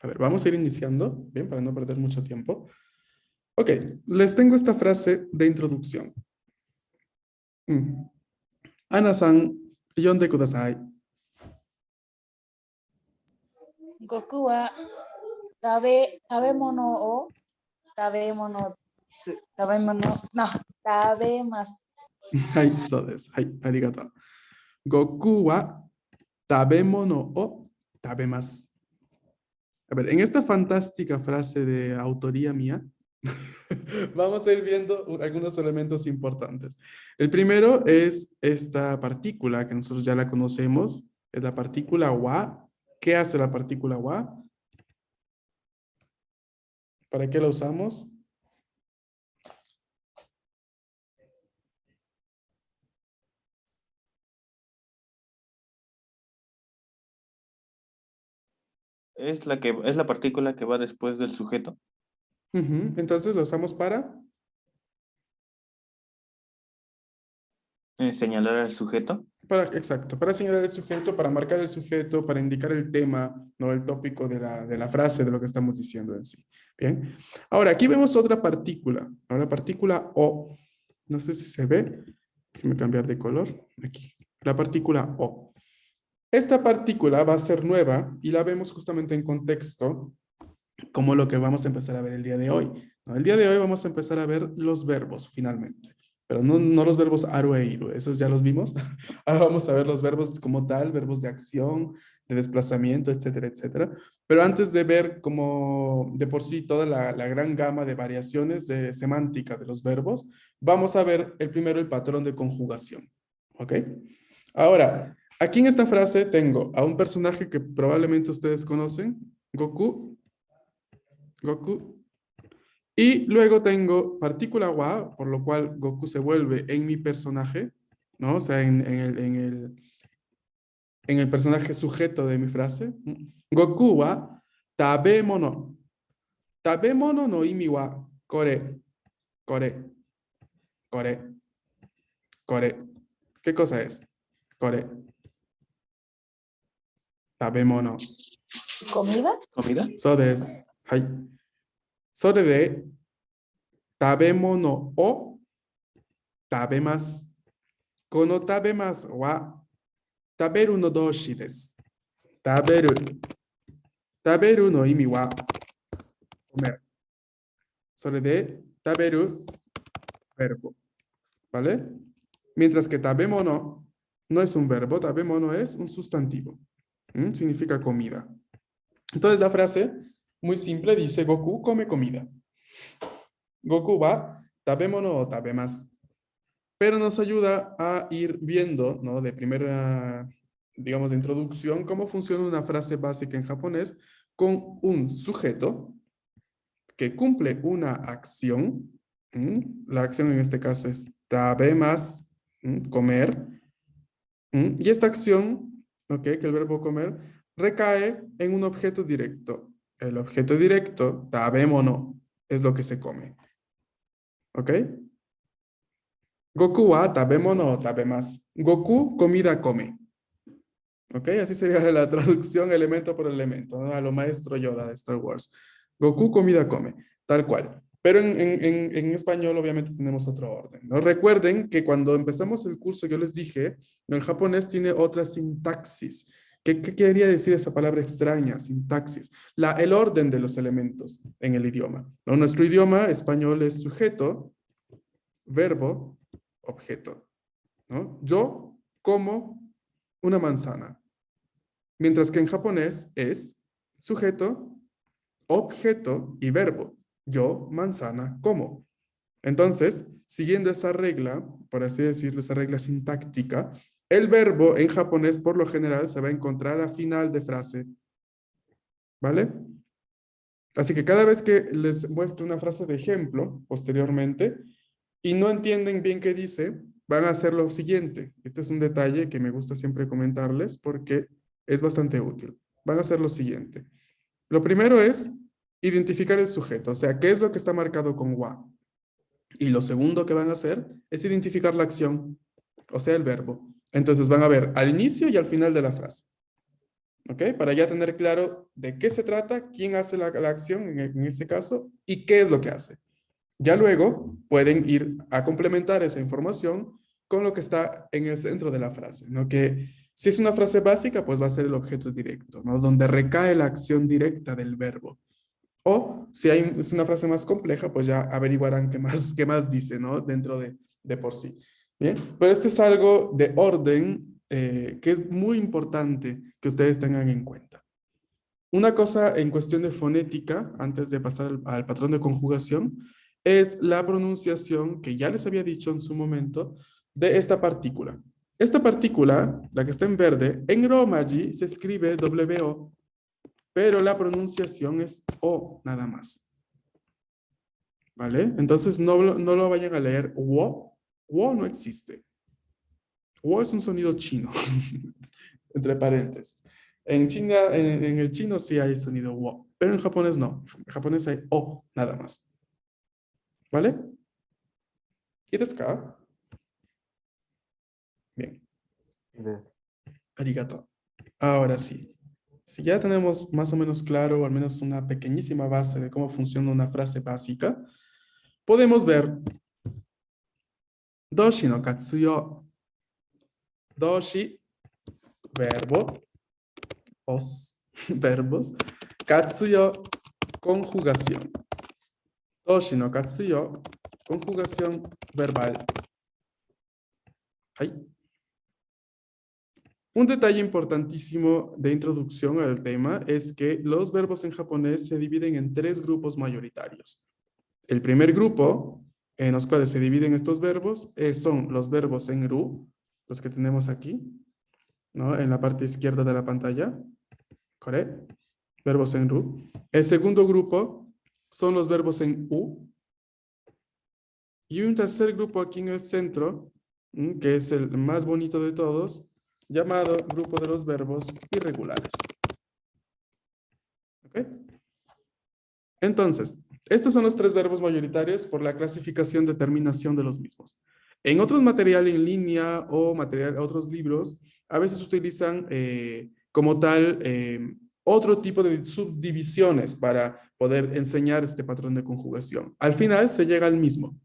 A ver, vamos a ir iniciando, bien, para no perder mucho tiempo. Ok, les tengo esta frase de introducción. Ana-san, yonde kudasai. 僕は食べ物を食べ物です。食べます。はい、そうです。はい、ありがとう。Goku wa tabemono o tabemas. A ver, en esta fantástica frase de autoría mía, vamos a ir viendo algunos elementos importantes. El primero es esta partícula que nosotros ya la conocemos, es la partícula wa. ¿Qué hace la partícula wa? ¿Para qué la usamos? Es la partícula que va después del sujeto. Entonces la usamos para... Señalar al sujeto. Exacto, para señalar el sujeto, para marcar el sujeto, para indicar el tema, no el tópico de la frase, de lo que estamos diciendo en sí. Bien. Ahora, aquí vemos otra partícula. Ahora, partícula O. No sé si se ve. Déjame cambiar de color. Aquí. La partícula O. Esta partícula va a ser nueva y la vemos justamente en contexto como lo que vamos a empezar a ver el día de hoy. ¿No? El día de hoy vamos a empezar a ver los verbos, finalmente. Pero no los verbos aru e iru, esos ya los vimos. Ahora vamos a ver los verbos como tal, verbos de acción, de desplazamiento, etcétera, etcétera. Pero antes de ver como de por sí toda la gran gama de variaciones de semántica de los verbos, vamos a ver primero el patrón de conjugación. ¿Ok? Ahora, aquí en esta frase tengo a un personaje que probablemente ustedes conocen, Goku. Goku. Y luego tengo partícula wa, por lo cual Goku se vuelve en mi personaje, ¿no? O sea, en el personaje sujeto de mi frase. Goku wa tabemono. Tabemono no imi wa kore, kore, kore, kore. ¿Qué cosa es? Kore. Tabemono. ¿Comida? ¿Comida? So desu. Hai. それで、食べ物を食べます。この食べますは、食べるの動詞です。食べる。食べるの意味は、comer. それで、食べる verbo. ¿Vale? Mientras que 食べ物 no es un verbo, 食べ物 es un sustantivo. Significa comida. Entonces la frase, muy simple, dice Goku come comida. Goku wa tabemono o tabemasu. Pero nos ayuda a ir viendo, ¿no? De primera, digamos, de introducción, cómo funciona una frase básica en japonés con un sujeto que cumple una acción. La acción en este caso es tabemas, comer. Y esta acción, ¿ok? Que el verbo comer recae en un objeto directo. El objeto directo, tabemono, es lo que se come. ¿Ok? Goku wa tabemono o tabemasu. Goku, comida come. ¿Ok? Así sería la traducción elemento por elemento, ¿no? A lo maestro Yoda de Star Wars. Goku, comida come. Tal cual. Pero en español obviamente tenemos otro orden, ¿no? Recuerden que cuando empezamos el curso yo les dije, el japonés tiene otra sintaxis. ¿Qué quería decir esa palabra extraña? Sintaxis. El orden de los elementos en el idioma, ¿no? Nuestro idioma español es sujeto, verbo, objeto, ¿no? Yo como una manzana, mientras que en japonés es sujeto, objeto y verbo. Yo manzana como. Entonces, siguiendo esa regla, por así decirlo, esa regla sintáctica, el verbo en japonés por lo general se va a encontrar a final de frase. ¿Vale? Así que cada vez que les muestre una frase de ejemplo posteriormente, y no entienden bien qué dice, van a hacer lo siguiente. Este es un detalle que me gusta siempre comentarles porque es bastante útil. Van a hacer lo siguiente. Lo primero es identificar el sujeto, o sea, qué es lo que está marcado con wa. Y lo segundo que van a hacer es identificar la acción, o sea, el verbo. Entonces van a ver al inicio y al final de la frase. ¿Ok? Para ya tener claro de qué se trata, quién hace la acción en este caso y qué es lo que hace. Ya luego pueden ir a complementar esa información con lo que está en el centro de la frase, ¿no? Que si es una frase básica, pues va a ser el objeto directo, ¿no? Donde recae la acción directa del verbo. O si es una frase más compleja, pues ya averiguarán qué más dice, ¿no? Dentro de por sí. Bien, pero esto es algo de orden que es muy importante que ustedes tengan en cuenta. Una cosa en cuestión de fonética, antes de pasar al patrón de conjugación, es la pronunciación, que ya les había dicho en su momento, de esta partícula. Esta partícula, la que está en verde, en Romaji se escribe W-O, pero la pronunciación es O nada más. ¿Vale? Entonces no lo vayan a leer wo. Wo no existe. Wo es un sonido chino, entre paréntesis. En China, en el chino sí hay sonido wo, pero en japonés no. En japonés hay O nada más. ¿Vale? ¿Y desu ka? Bien. Arigato. Ahora sí. Si ya tenemos más o menos claro, o al menos una pequeñísima base de cómo funciona una frase básica, podemos ver Doshi no katsuyo. Doshi, verbo, os, verbos. Katsuyo, conjugación. Doshi no katsuyo, conjugación verbal. Ahí. Un detalle importantísimo de introducción al tema es que los verbos en japonés se dividen en 3 grupos mayoritarios. El primer grupo en los cuales se dividen estos verbos son los verbos en ru, los que tenemos aquí, ¿no? En la parte izquierda de la pantalla. ¿Correcto? Verbos en ru. El segundo grupo son los verbos en u. Y un tercer grupo aquí en el centro, que es el más bonito de todos, llamado grupo de los verbos irregulares. ¿Ok? Entonces, estos son los 3 verbos mayoritarios por la clasificación de terminación de los mismos. En otros materiales en línea o otros libros, a veces utilizan como tal otro tipo de subdivisiones para poder enseñar este patrón de conjugación. Al final se llega al mismo,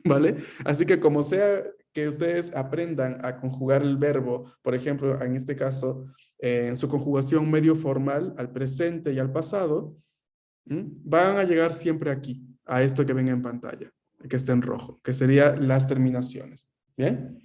¿vale? Así que como sea que ustedes aprendan a conjugar el verbo, por ejemplo, en este caso, en su conjugación medio formal, al presente y al pasado, van a llegar siempre aquí, a esto que ven en pantalla, que está en rojo, que serían las terminaciones. ¿Bien?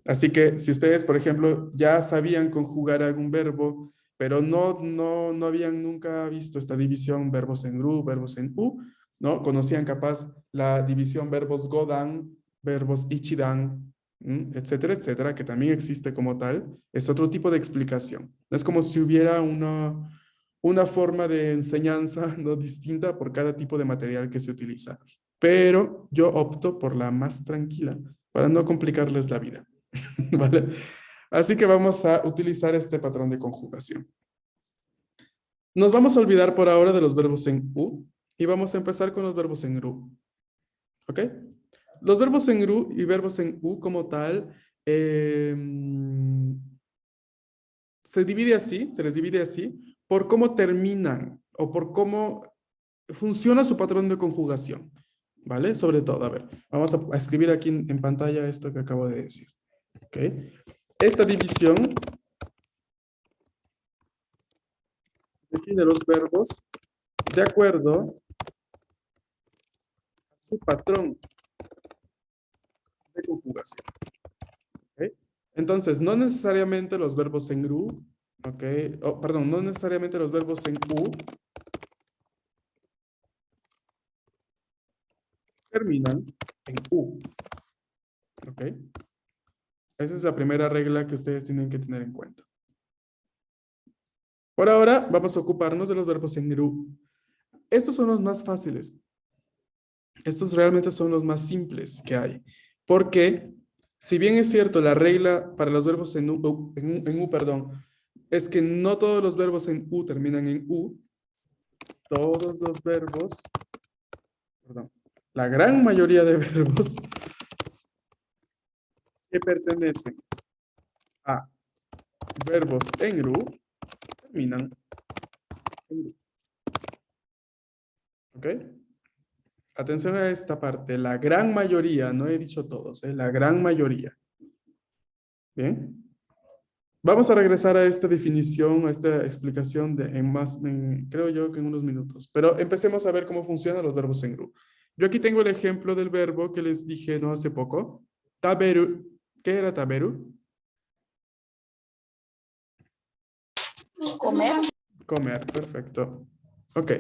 Así que si ustedes, por ejemplo, ya sabían conjugar algún verbo, pero no habían nunca visto esta división verbos en ru, verbos en u, ¿no? Conocían capaz la división verbos godan, verbos ichidan, etcétera, etcétera, que también existe como tal. Es otro tipo de explicación. No es como si hubiera una forma de enseñanza no distinta por cada tipo de material que se utiliza. Pero yo opto por la más tranquila para no complicarles la vida. ¿Vale? Así que vamos a utilizar este patrón de conjugación. Nos vamos a olvidar por ahora de los verbos en U y vamos a empezar con los verbos en RU. ¿Ok? Los verbos en RU y verbos en U como tal se les divide así por cómo terminan o por cómo funciona su patrón de conjugación. ¿Vale? Sobre todo, a ver, vamos a escribir aquí en pantalla esto que acabo de decir. ¿Ok? Esta división define los verbos de acuerdo a su patrón de conjugación. ¿Okay? Entonces, no necesariamente los verbos en ru, ¿okay? Perdón, no necesariamente los verbos en u terminan en u. ¿Ok? Esa es la primera regla que ustedes tienen que tener en cuenta. Por ahora, vamos a ocuparnos de los verbos en ru. Estos son los más fáciles. Estos realmente son los más simples que hay. Porque, si bien es cierto, la regla para los verbos en U, perdón, es que no todos los verbos en U terminan en U, todos los verbos, perdón, la gran mayoría de verbos que pertenecen a verbos en RU terminan en ru. ¿Ok? Atención a esta parte. La gran mayoría, no he dicho todos, la gran mayoría. Bien. Vamos a regresar a esta definición, a esta explicación creo yo que en unos minutos. Pero empecemos a ver cómo funcionan los verbos en GRU. Yo aquí tengo el ejemplo del verbo que les dije no hace poco. Taberu. ¿Qué era taberu? Comer. Comer, perfecto. Ok.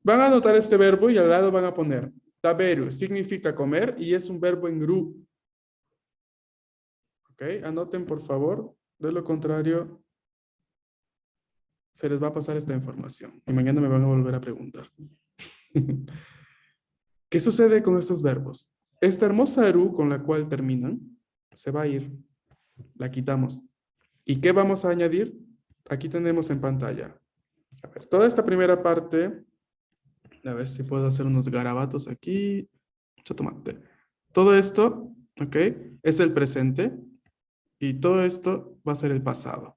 Van a anotar este verbo y al lado van a poner taberu, significa comer y es un verbo en GRU. Ok, anoten por favor. De lo contrario, se les va a pasar esta información y mañana me van a volver a preguntar. ¿Qué sucede con estos verbos? Esta hermosa ru con la cual terminan se va a ir. La quitamos. ¿Y qué vamos a añadir? Aquí tenemos en pantalla. A ver, toda esta primera parte, a ver si puedo hacer unos garabatos aquí. Mucho tomate. Todo esto, ok, es el presente y todo esto va a ser el pasado.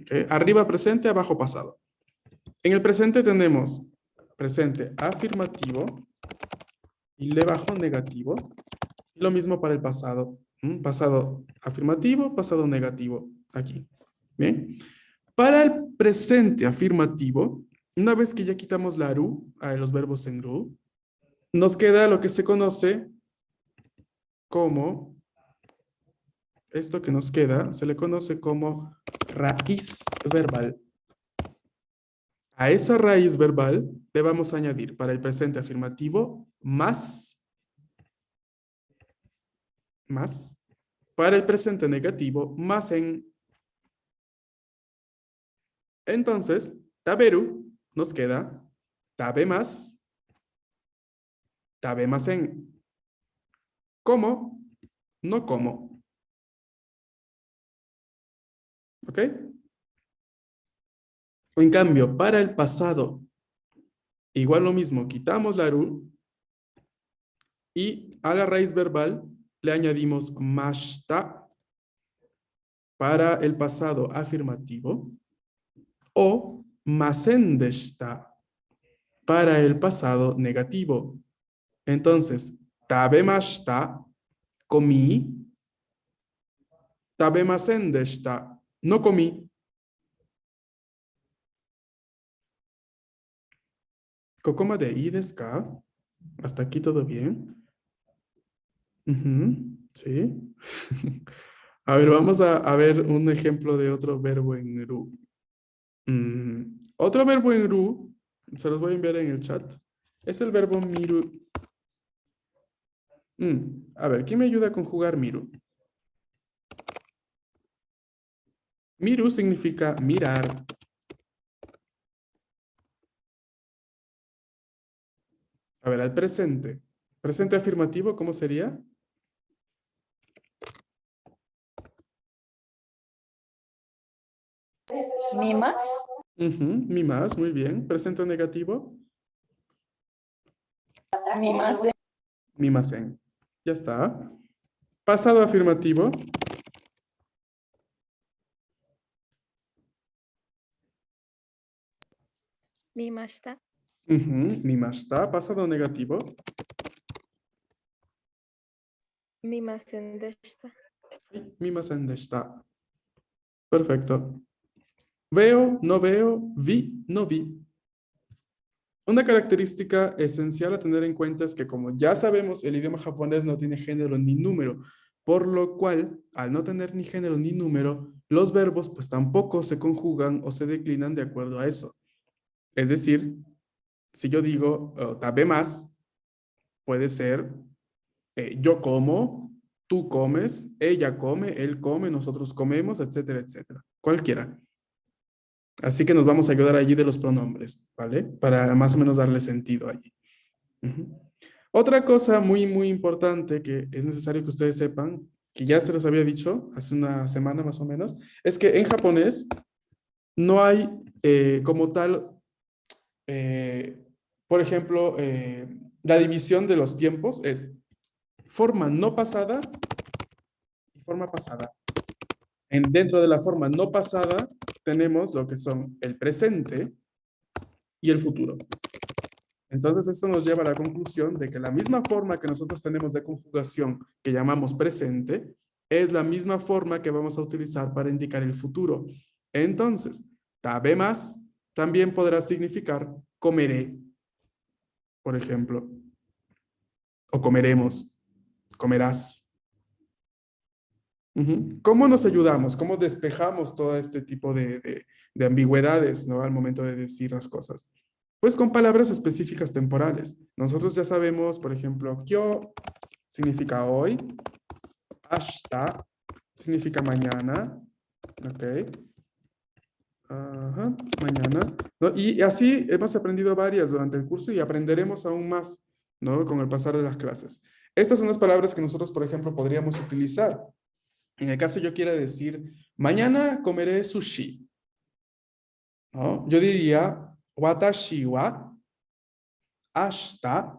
Okay. Arriba presente, abajo pasado. En el presente tenemos presente afirmativo y debajo negativo. Y lo mismo para el pasado. Pasado afirmativo, pasado negativo. Aquí. Bien. Para el presente afirmativo, una vez que ya quitamos la ru a los verbos en ru, nos queda lo que se conoce como, esto que nos queda, se le conoce como raíz verbal. A esa raíz verbal le vamos a añadir para el presente afirmativo más, para el presente negativo más en. Entonces, taberu nos queda tabe más en. ¿Cómo? No como. ¿Ok? En cambio, para el pasado, igual lo mismo, quitamos la ru y a la raíz verbal le añadimos mashta para el pasado afirmativo o masendeshta para el pasado negativo. Entonces, tabemashta, comí. Tabemasendeshta, no comí. Kokoma de i desu ka? Hasta aquí todo bien. Sí. A ver, vamos a ver un ejemplo de otro verbo en ru. Otro verbo en ru, se los voy a enviar en el chat, es el verbo miru. A ver, ¿quién me ayuda a conjugar miru? Miru significa mirar. A ver, al presente. Presente afirmativo, ¿cómo sería? Mimas. Mimas, muy bien. Presente negativo. Mimasen. Mimasen. Ya está. Pasado afirmativo. Mimashita. Mimashita. Pasado negativo. Mimasen deshita. Mimasen deshita. Perfecto. Veo, no veo, vi, no vi. Una característica esencial a tener en cuenta es que como ya sabemos, el idioma japonés no tiene género ni número, por lo cual, al no tener ni género ni número, los verbos pues tampoco se conjugan o se declinan de acuerdo a eso. Es decir, si yo digo tabe más, puede ser yo como, tú comes, ella come, él come, nosotros comemos, etcétera, etcétera. Cualquiera. Así que nos vamos a ayudar allí de los pronombres, ¿vale? Para más o menos darle sentido allí. Otra cosa muy, muy importante que es necesario que ustedes sepan, que ya se los había dicho hace una semana más o menos, es que en japonés no hay como tal, por ejemplo, la división de los tiempos es forma no pasada y forma pasada. Dentro de la forma no pasada tenemos lo que son el presente y el futuro. Entonces, esto nos lleva a la conclusión de que la misma forma que nosotros tenemos de conjugación que llamamos presente, es la misma forma que vamos a utilizar para indicar el futuro. Entonces, tabemas también podrá significar comeré, por ejemplo, o comeremos, comerás. ¿Cómo nos ayudamos? ¿Cómo despejamos todo este tipo de ambigüedades, ¿no? Al momento de decir las cosas. Pues con palabras específicas temporales. Nosotros ya sabemos, por ejemplo, kyo significa hoy, hasta significa mañana, ¿ok? Ajá, mañana. ¿No? Y así hemos aprendido varias durante el curso y aprenderemos aún más, ¿no? Con el pasar de las clases. Estas son las palabras que nosotros, por ejemplo, podríamos utilizar. En el caso yo quiera decir, mañana comeré sushi, ¿no? Yo diría, watashi wa ashita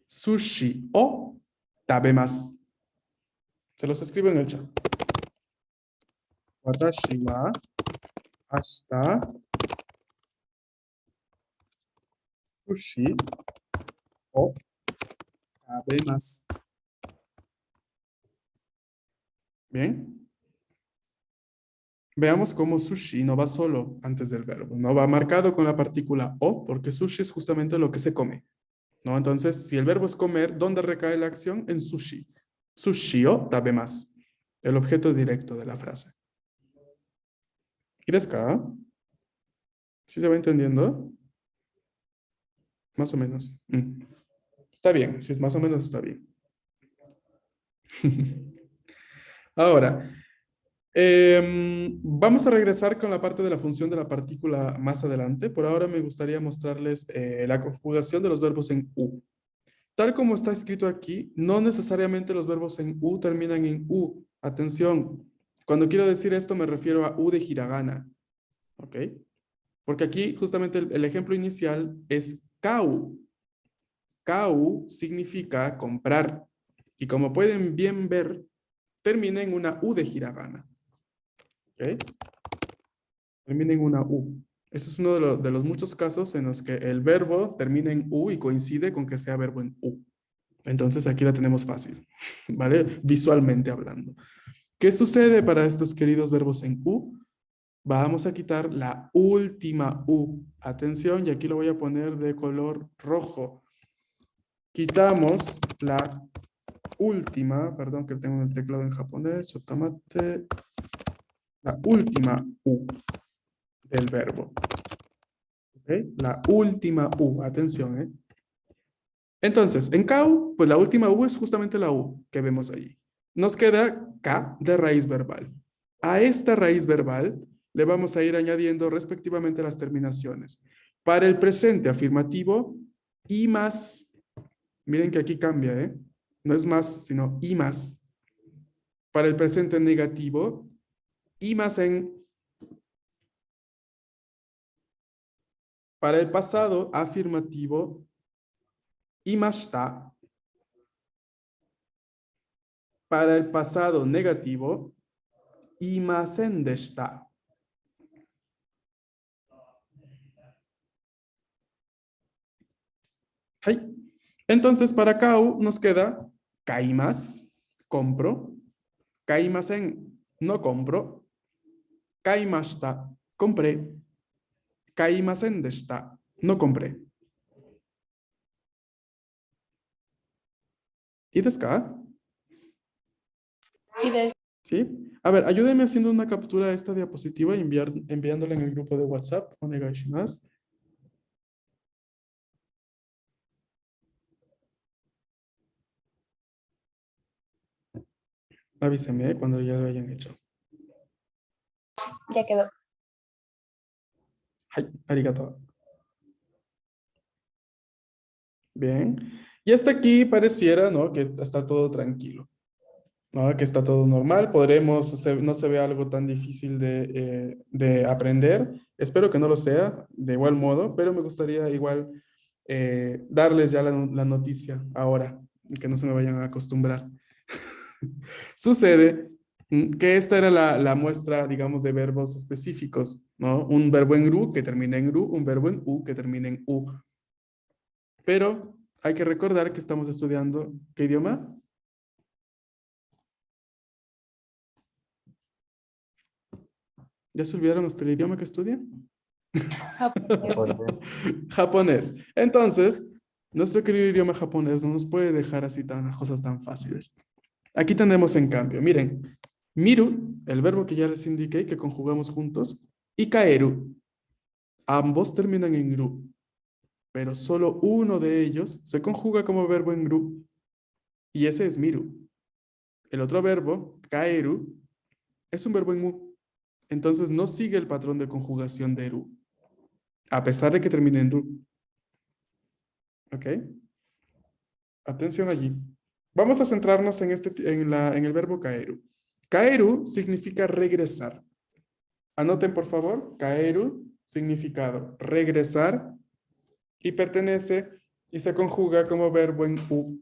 sushi o tabemasu. Se los escribo en el chat. Watashi wa ashita sushi o tabemasu. Bien. Veamos cómo sushi no va solo antes del verbo, no va marcado con la partícula o, porque sushi es justamente lo que se come, ¿no? Entonces, si el verbo es comer, ¿dónde recae la acción? En sushi. Sushi o tabemasu, el objeto directo de la frase. ¿Y acá? ¿Sí se va entendiendo? Más o menos. Está bien, si es más o menos está bien. Ahora, vamos a regresar con la parte de la función de la partícula más adelante. Por ahora me gustaría mostrarles la conjugación de los verbos en U. Tal como está escrito aquí, no necesariamente los verbos en U terminan en U. Atención, cuando quiero decir esto me refiero a U de hiragana. ¿Ok? Porque aquí justamente el ejemplo inicial es kau. Kau significa comprar. Y como pueden bien ver, termina en una U de hiragana. ¿Ok? Termina en una U. Eso es uno de los muchos casos en los que el verbo termina en U y coincide con que sea verbo en U. Entonces aquí la tenemos fácil, ¿vale? Visualmente hablando. ¿Qué sucede para estos queridos verbos en U? Vamos a quitar la última U. Atención, y aquí lo voy a poner de color rojo. Quitamos la última, perdón que tengo el teclado en japonés, sotamate, la última U del verbo. ¿Okay? La última U, atención, ¿eh? Entonces, en kau, pues la última U es justamente la U que vemos allí. Nos queda K de raíz verbal. A esta raíz verbal le vamos a ir añadiendo respectivamente las terminaciones. Para el presente afirmativo, y más. Miren que aquí cambia, ¿eh? No es más, sino y más. Para el presente negativo, y más en. Para el pasado afirmativo, imashita. Para el pasado negativo, imasen deshita. Entonces, para kau nos queda kaimas, compro. Kaimasen, no compro. Kaimashita, compré. Kaimasen deshita, no compré. ¿Y deska? ¿Sí? A ver, ayúdenme haciendo una captura de esta diapositiva y enviándola en el grupo de WhatsApp. Onegaishimasu. Avísenme cuando ya lo hayan hecho. Ya quedó. Arigato. Bien. Y hasta aquí pareciera, ¿no? Que está todo tranquilo, ¿no? Que está todo normal. No se ve algo tan difícil de aprender. Espero que no lo sea, de igual modo, pero me gustaría igual darles ya la noticia ahora, y que no se me vayan a acostumbrar. Sucede Que esta era la muestra, digamos, de verbos específicos, ¿no? Un verbo en ru que termina en ru, un verbo en u que termina en u. Pero hay que recordar que estamos estudiando, ¿qué idioma? ¿Ya se olvidaron hasta el idioma que estudian? Japonés. Japonés. Entonces, nuestro querido idioma japonés no nos puede dejar así cosas tan fáciles. Aquí tenemos en cambio, miren, miru, el verbo que ya les indiqué que conjugamos juntos, y kaeru. Ambos terminan en ru, pero solo uno de ellos se conjuga como verbo en ru, y ese es miru. El otro verbo, kaeru, es un verbo en u, entonces no sigue el patrón de conjugación de ru, a pesar de que termine en ru. ¿Ok? Atención allí. Vamos a centrarnos en el verbo kaeru. Kaeru significa regresar. Anoten, por favor, kaeru, significado regresar, y pertenece y se conjuga como verbo en u.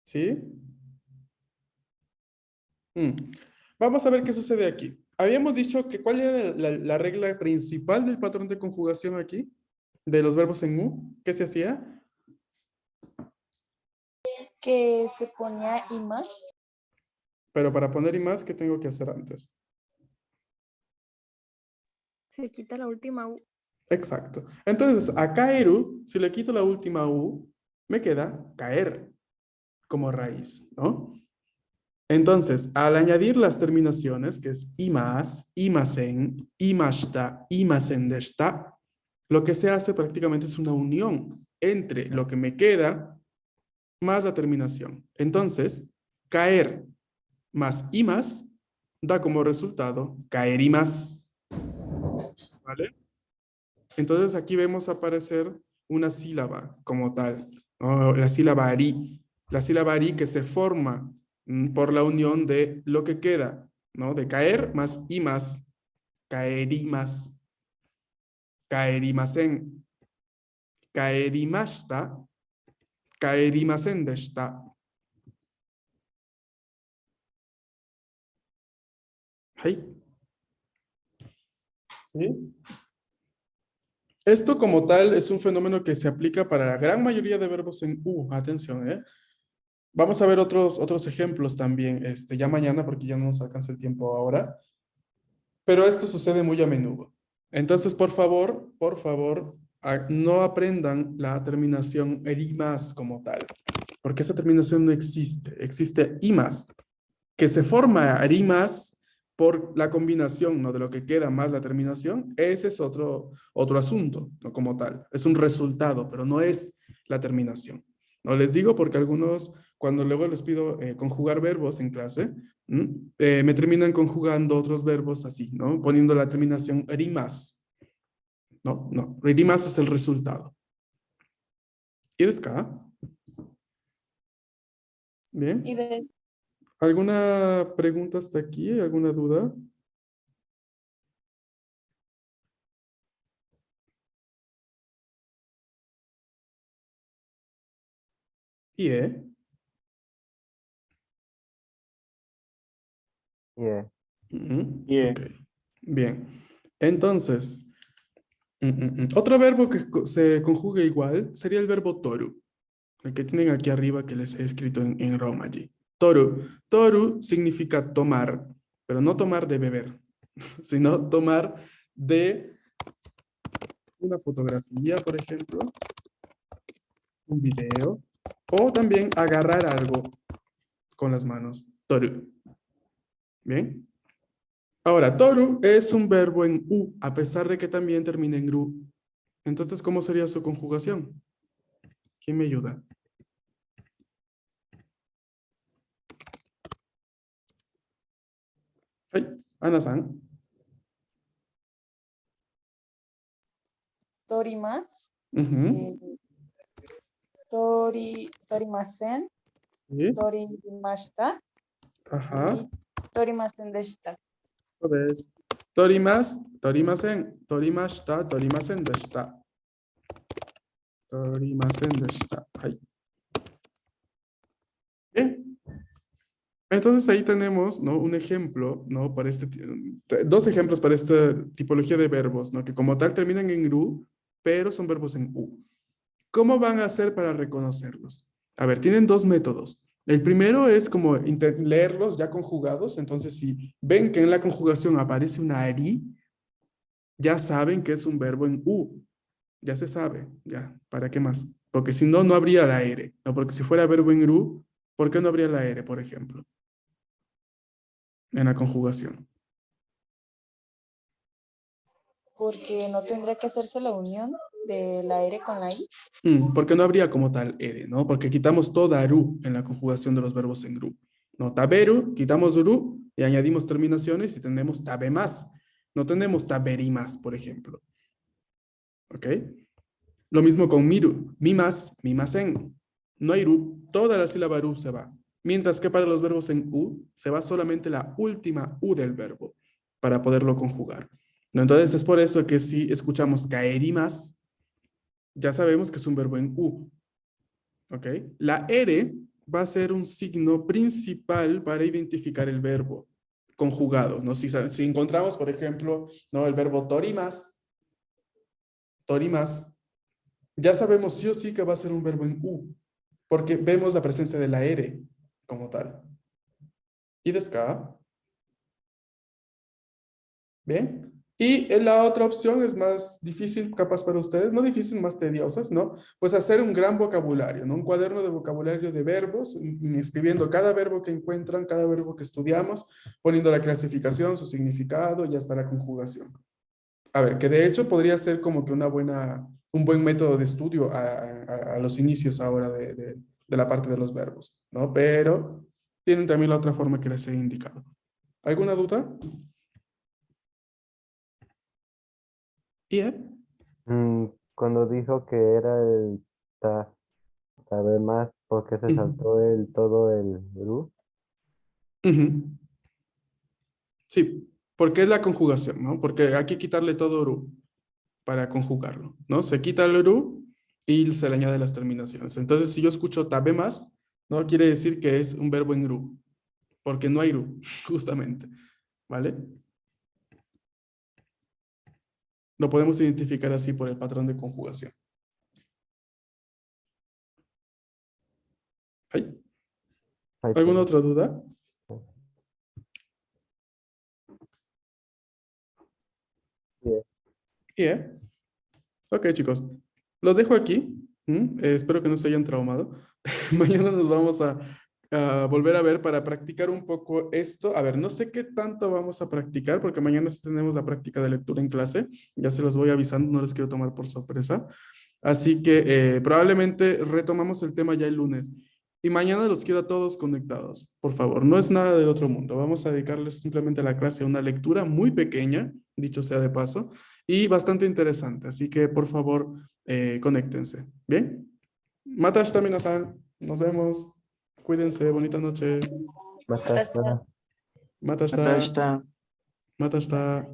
¿Sí? Mm. Vamos a ver qué sucede aquí. Habíamos dicho que cuál era la regla principal del patrón de conjugación aquí, de los verbos en u. ¿Qué se hacía? Que se ponía y más. Pero para poner y más, ¿qué tengo que hacer antes? Se quita la última U. Exacto. Entonces, a caeru, si le quito la última u, me queda caer como raíz, ¿no? Entonces, al añadir las terminaciones, que es imas, imasen, imashita, imasendeshita, lo que se hace prácticamente es una unión entre lo que me queda más la terminación. Entonces, caer más imas da como resultado caerimas. ¿Vale? Entonces aquí vemos aparecer una sílaba como tal, ¿no? La sílaba ari. La sílaba ari que se forma por la unión de lo que queda, ¿no? De caer más y más, caerimas, caerimasen, caerimashita, caerimasen deshita. ¿Sí? ¿Sí? Esto como tal es un fenómeno que se aplica para la gran mayoría de verbos en U. Atención, ¿eh? Vamos a ver otros ejemplos también, ya mañana, porque ya no nos alcanza el tiempo ahora, pero esto sucede muy a menudo. Entonces, por favor, no aprendan la terminación erimas como tal, porque esa terminación no existe, existe imas, que se forma erimas por la combinación, ¿no? De lo que queda más la terminación. Ese es otro asunto, ¿no? Como tal, es un resultado, pero no es la terminación. No les digo porque algunos, cuando luego les pido conjugar verbos en clase, me terminan conjugando otros verbos así, ¿no? Poniendo la terminación rimas. No, no, rimas es el resultado. ¿Y es acá? Bien. Y de ¿Alguna pregunta hasta aquí? ¿Alguna duda? ¿Y Yeah. Yeah. Ok, bien. Entonces, otro verbo que se conjuga igual sería el verbo toru, el que tienen aquí arriba que les he escrito en Roma allí. Toru. Toru significa tomar, pero no tomar de beber, sino tomar de una fotografía, por ejemplo, un video, o también agarrar algo con las manos. Toru. Bien. Ahora, toru es un verbo en u, a pesar de que también termina en ru. Entonces, ¿cómo sería su conjugación? ¿Quién me ayuda? Ay, Ana-san. torimas, Ujú, torimasen, sí, torimashita ajá. y torimasen deshita. Entonces, torimasen, torimashita, torimasen deshita. Torimasen deshita. Ahí. Bien. Entonces ahí tenemos, ¿no? Un ejemplo, ¿no? Para dos ejemplos para esta tipología de verbos, ¿no? Que como tal terminan en ru, pero son verbos en u. ¿Cómo van a hacer para reconocerlos? A ver, tienen dos métodos. El primero es como leerlos ya conjugados. Entonces, si ven que en la conjugación aparece una ari, ya saben que es un verbo en u. Ya se sabe, ya. ¿Para qué más? Porque si no, no habría la R. ¿No? Porque si fuera verbo en ru, ¿por qué no habría la R, por ejemplo? En la conjugación. Porque no tendría que hacerse la unión de la R con la I. Porque no habría como tal R, ¿no? Porque quitamos toda ru en la conjugación de los verbos en ru. No, taberu, quitamos ru y añadimos terminaciones y tenemos tabe más. No tenemos taberi más, por ejemplo. ¿Ok? Lo mismo con miru, mi más, mi más en. No hay ru, toda la sílaba ru se va. Mientras que para los verbos en u, se va solamente la última u del verbo para poderlo conjugar. ¿No? Entonces es por eso que si escuchamos caeri más, ya sabemos que es un verbo en u. ¿Ok? La R va a ser un signo principal para identificar el verbo conjugado, ¿no? Si encontramos, por ejemplo, ¿no? El verbo torimas, ya sabemos sí o sí que va a ser un verbo en U, porque vemos la presencia de la R como tal. ¿Y desca? ¿Bien? Y la otra opción es más difícil, capaz para ustedes, no difícil, más tediosas, ¿no? Pues hacer un gran vocabulario, ¿no? Un cuaderno de vocabulario de verbos, escribiendo cada verbo que encuentran, cada verbo que estudiamos, poniendo la clasificación, su significado y hasta la conjugación. A ver, que de hecho podría ser como que un buen método de estudio a los inicios ahora de la parte de los verbos, ¿no? Pero tienen también la otra forma que les he indicado. ¿Alguna duda? Yeah. Cuando dijo que era el sabe más, ¿por qué se saltó todo el ru? Ujú. Sí, porque es la conjugación, ¿no? Porque hay que quitarle todo ru para conjugarlo, ¿no? Se quita el ru y se le añade las terminaciones. Entonces, si yo escucho tabe más, ¿no? Quiere decir que es un verbo en ru, porque no hay ru, justamente, ¿vale? Lo podemos identificar así por el patrón de conjugación. ¿Hay alguna otra duda? Yeah. Ok, chicos. Los dejo aquí. Espero que no se hayan traumado. Mañana nos vamos a volver a ver para practicar un poco esto. A ver, no sé qué tanto vamos a practicar porque mañana sí tenemos la práctica de lectura en clase. Ya se los voy avisando, no les quiero tomar por sorpresa. Así que probablemente retomamos el tema ya el lunes. Y mañana los quiero a todos conectados, por favor. No es nada del otro mundo. Vamos a dedicarles simplemente a la clase a una lectura muy pequeña, dicho sea de paso, y bastante interesante. Así que, por favor, conéctense. ¿Bien? Matashita minasan. Nos vemos. Cuídense. Bonita noche. Matasta. Matashita. Matashita. Matashita.